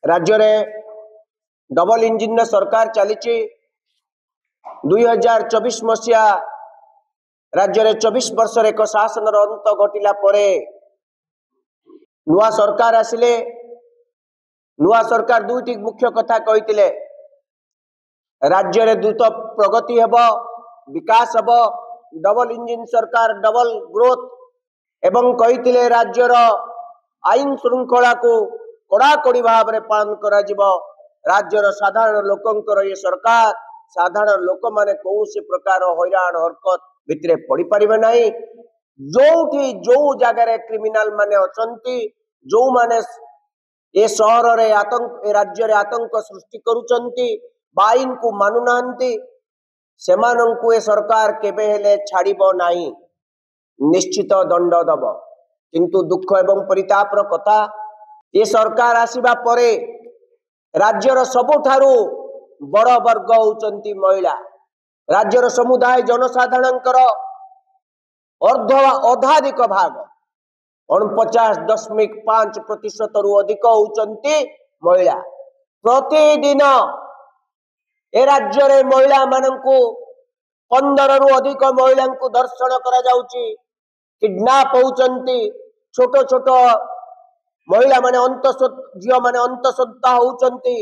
राज्य में double engine सरकार चली 2024 मसीहा राज्य में 24 वर्ष एक शासन अंत घटिला परे नुआ सरकार आसिले नुआ सरकार दुईटी मुख्य कथा कही राज्य में द्रुत प्रगति हेब विकास हेब डबल इंजिन सरकार डबल ग्रोथ एवं कही राज्यर आईन श्रृंखला को कड़ाकड़ी भाव में पालन करा राज्यर साधारण लोकंकर ये सरकार साधारण लोक माने कौन प्रकार हैरान हरकत भितर पड़ पारे ना जो जो जगार क्रिमिनाल माने अछंती जो माने ए सहर रे आतंक ए राज्य रे आतंक सृष्टि करुचंती आईन को मानु नांती सेमानंकु ए सरकार केबे हेले छाड़िबो नाही निश्चित दंड दब किंतु दुख एवं परितापर कथा ये सरकार आसीबा परे राज्यर सबुठारु बड़ वर्ग होचंती महिला राज्यर समुदाय जनसाधारणकर अर्धाधिक भाग 49.5% रु अधिक होचंती महिला प्रतिदिन ए राज्य रे महिला मानंकु 15 रु अधिक महिला को दर्शन करा जाउची किडनैप होचंती छोट छोट महिला माने झील माने अंतसत्ता होचंती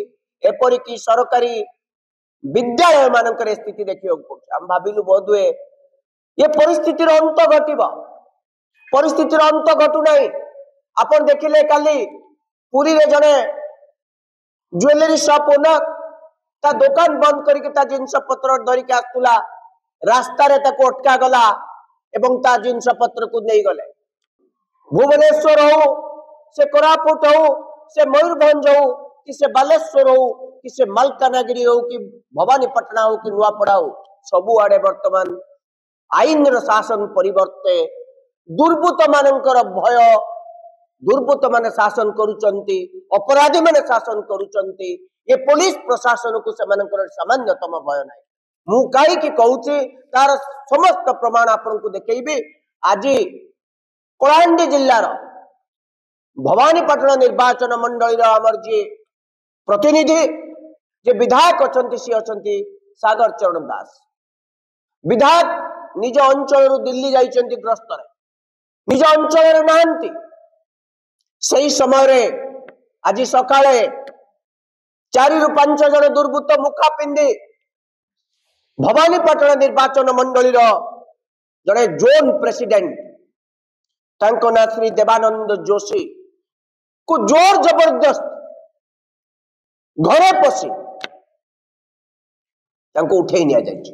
एपरिकी सरकारी विद्यालय मानकर स्थिति देखियो हम भाविलु बोधुए ये परिस्थितिर अंत घटिबा परिस्थितिर अंत घटु नहीं आपण देखिले काली पुरी रे जने ज्वेलरी शॉप ओनर ता दुकान बंद करके ता जिनस पत्र धरिक आसुला रास्ता रे ताको अटका गला एवं ता जिनस पत्र को नहीं गले भुवनेश्वर हो से कोरापुट हो से मयूरभंज हो कि से बालेश्वर हो कि से मालकानगिरी हो कि भवानीपटना हो कि नुआपड़ा हो सबु आड़े वर्तमान आईन शासन परिवर्ते दुर्बृत्त मानकर भय दुर्बृत्त माने शासन करुचंती अपराधी माने शासन करुचंती ये पुलिस प्रशासन को सेमानकर सामान्यतम भय नाही मु काई कि कहूची तार समस्त प्रमाण आपन को देखेबी आज कलाहांडी जिल्लार भवानीपटना निर्वाचन मंडल आमर जी प्रतिनिधि जे विधायक अच्छी सी अच्छी सागर चरण दास विधायक निज अंचल दिल्ली जाइछन्ति ग्रस्त निज अंचल नांती सही समय आज सकाळे 4 रु 5 जन दुर्बृत्त मुखा पिंधि भवानीपटना निर्वाचन मंडल जड़े जोन प्रेसिडेंट तांको ना श्री देवानंद जोशी को जोर जबरदस्त घरे पशी तांको उठे निया जायछि।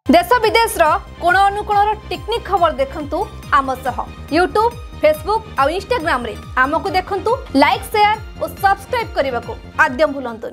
देश विदेश रो कोण अनुकोण टेक्निक खबर देखंतु आम सह यूट्यूब फेसबुक और इंस्टाग्राम रे आमको देखंतु लाइक शेयर और सब्सक्राइब करने को आद्यम भूलंतुनि।